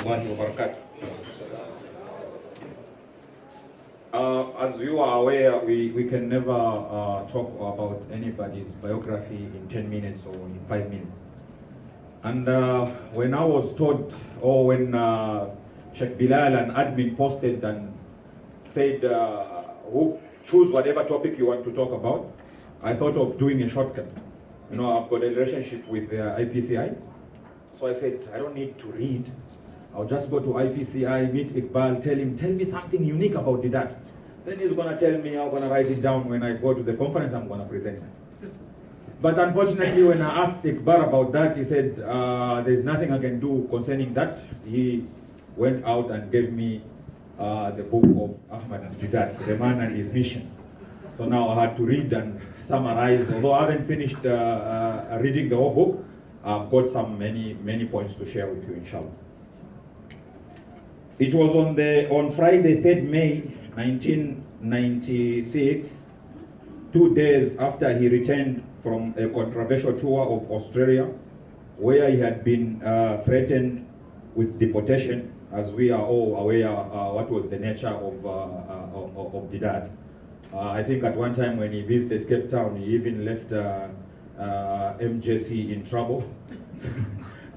warahmatullahi wabarakatuh. As you are aware, we can never talk about anybody's biography in 10 minutes or in 5 minutes. And when I was told, or when Sheikh Bilal and admin posted and said, choose whatever topic you want to talk about, I thought of doing a shortcut. You know, I've got a relationship with IPCI. So I said, I don't need to read. I'll just go to IPCI, meet Iqbal, tell me something unique about Deedat. Then he's gonna tell me, I'm gonna write it down when I go to the conference, I'm gonna present it. But unfortunately, when I asked Iqbal about that, he said, there's nothing I can do concerning that. He went out and gave me the book of Ahmed Deedat, The Man and His Mission. So now I had to read and summarize. Although I haven't finished reading the whole book, I've got many points to share with you, inshallah. It was on Friday, 3rd May 1996, 2 days after he returned from a controversial tour of Australia, where he had been threatened with deportation, as we are all aware what was the nature of Deedat. I think at one time when he visited Cape Town, he even left MJC in trouble.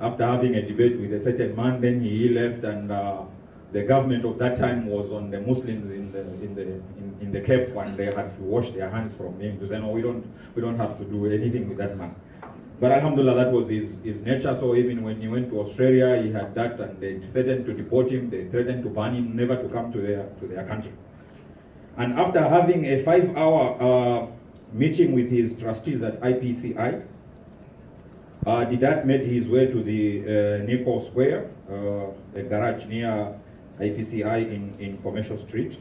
After having a debate with a certain man, then he left, and the government of that time was on the Muslims in the Cape, and they had to wash their hands from him to say, no, we don't have to do anything with that man. But alhamdulillah, that was his nature. So even when he went to Australia, he had that, and they threatened to deport him. They threatened to ban him, never to come to their country. And after having a 5-hour meeting with his trustees at IPCI, Deedat made his way to the Nicol Square, a garage near IPCI in Commercial Street.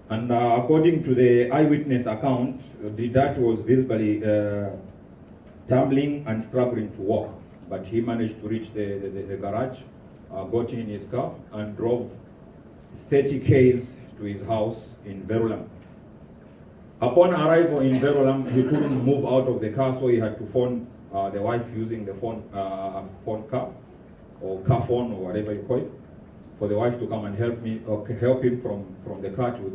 And according to the eyewitness account, Deedat was visibly tumbling and struggling to walk, but he managed to reach the garage, got in his car, and drove 30 k's to his house in Verulam. Upon arrival in Verulam, he couldn't move out of the car, so he had to phone the wife using the phone car, or car phone, or whatever you call it, for the wife to come and help him from the car to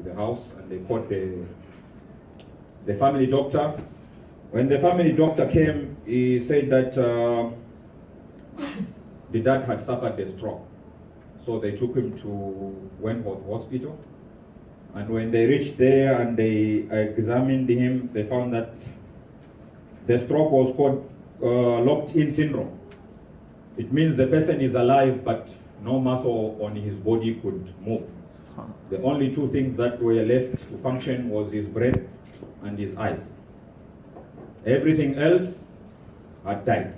the house. And they called the family doctor. When the family doctor came, he said that Deedat had suffered a stroke. So they took him to Wentworth Hospital. And when they reached there and they examined him, they found that the stroke was called locked-in syndrome. It means the person is alive, but no muscle on his body could move. The only two things that were left to function was his brain and his eyes. Everything else had died.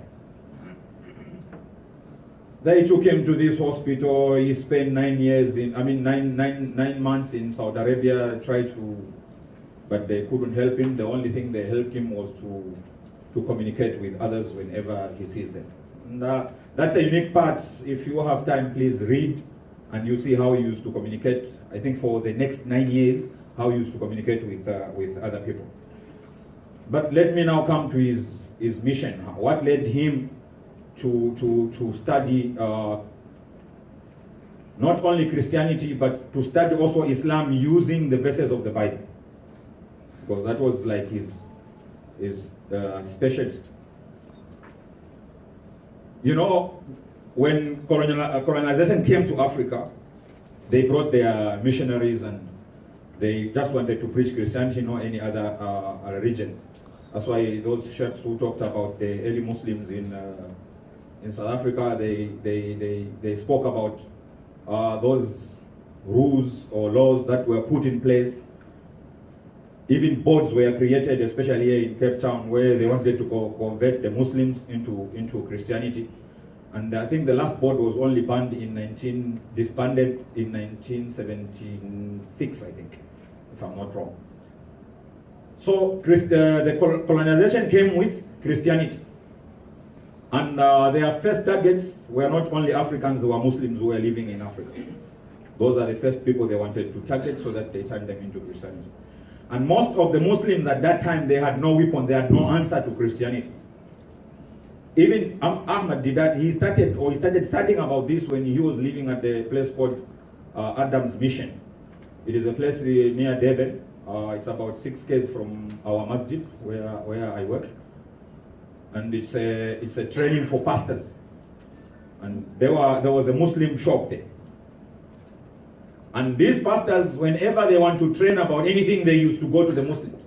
They took him to this hospital. He spent 9 months in Saudi Arabia, but they couldn't help him. The only thing they helped him was to communicate with others whenever he sees them. And, that's a unique part. If you have time, please read, and you see how he used to communicate. I think for the next 9 years, how he used to communicate with other people. But let me now come to his mission. What led him to study not only Christianity, but to study also Islam using the verses of the Bible, because that was like his specialist. You know, when colonization came to Africa, they brought their missionaries and they just wanted to preach Christianity, not any other religion. That's why those sheikhs who talked about the early Muslims in South Africa, they spoke about those rules or laws that were put in place. Even boards were created, especially here in Cape Town, where they wanted to convert the Muslims into Christianity. And I think the last board was only disbanded in 1976, I think, if I'm not wrong. So the colonization came with Christianity. And their first targets were not only Africans, they were Muslims who were living in Africa. Those are the first people they wanted to target so that they turned them into Christianity. And most of the Muslims at that time, they had no weapon, they had no answer to Christianity. Even Ahmed Deedat, he started studying about this when he was living at the place called Adam's Mission. It is a place near Durban. It's about 6 km from our masjid where I work, and it's a training for pastors. And there was a Muslim shop there. And these pastors, whenever they want to train about anything, they used to go to the Muslims.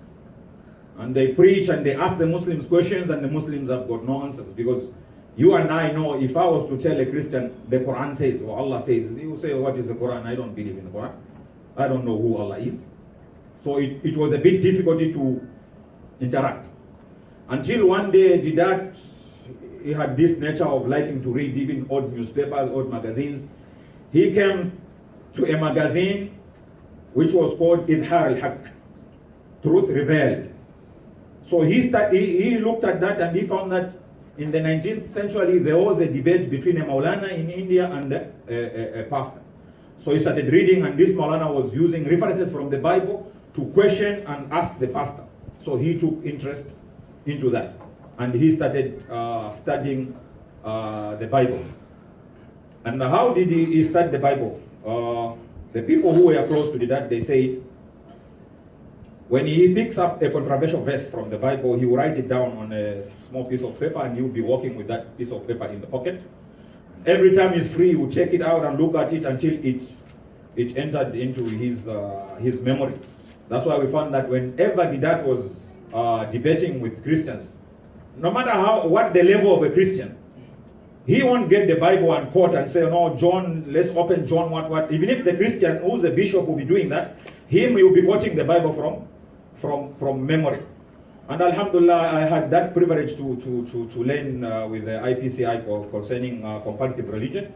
And they preach and they ask the Muslims questions, and the Muslims have got no answers. Because you and I know, if I was to tell a Christian, the Quran says, or Allah says, he will say, what is the Quran? I don't believe in the Quran. I don't know who Allah is. So it was a bit difficult to interact. Until one day, Deedat, he had this nature of liking to read even old newspapers, old magazines. He came to a magazine which was called Idhar al-Haq, Truth Revealed. So he looked at that and he found that in the 19th century there was a debate between a Maulana in India and a pastor. So he started reading, and this Maulana was using references from the Bible to question and ask the pastor. So he took interest into that, and he started studying the Bible. And how did he study the Bible? The people who were close to that, they said, when he picks up a controversial verse from the Bible, he will write it down on a small piece of paper, and he will be walking with that piece of paper in the pocket. Every time he's free, he will check it out and look at it until it entered into his memory. That's why we found that whenever Deedat was debating with Christians, no matter what the level of a Christian, he won't get the Bible and quote and say, no, John, let's open John what. Even if the Christian who's a bishop will be doing that, him will be quoting the Bible from memory. And Alhamdulillah, I had that privilege to learn with the IPCI concerning comparative religion.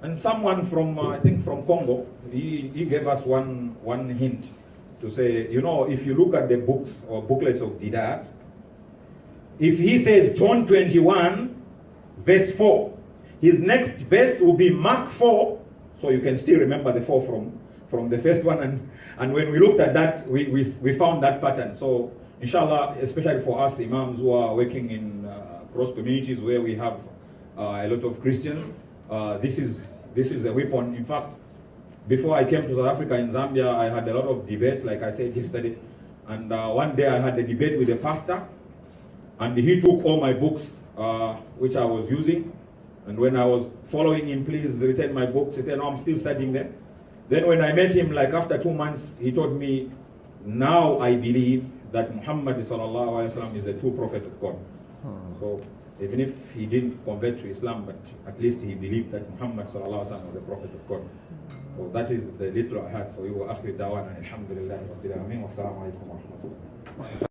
And someone from, I think from Congo, he gave us one hint to say, if you look at the books or booklets of Deedat, if he says John 21, verse 4, his next verse will be Mark 4, so you can still remember the 4 from the first one. And when we looked at that, we found that pattern. So inshallah, especially for us imams who are working in cross communities where we have a lot of Christians, this is a weapon. In fact, before I came to South Africa, in Zambia, I had a lot of debates, like I said yesterday. And one day I had a debate with a pastor, and he took all my books which I was using. And when I was following him, please return my books, he said, no, I'm still studying them. Then when I met him, like after 2 months, he told me, now I believe that Muhammad is a true prophet of God. So even if he didn't convert to Islam, but at least he believed that Muhammad was a prophet of God. So that is the little I had for you. Wa akhir da'wana alhamdulillahi rabbil alamin wa assalamu alaikum wa rahmatullah.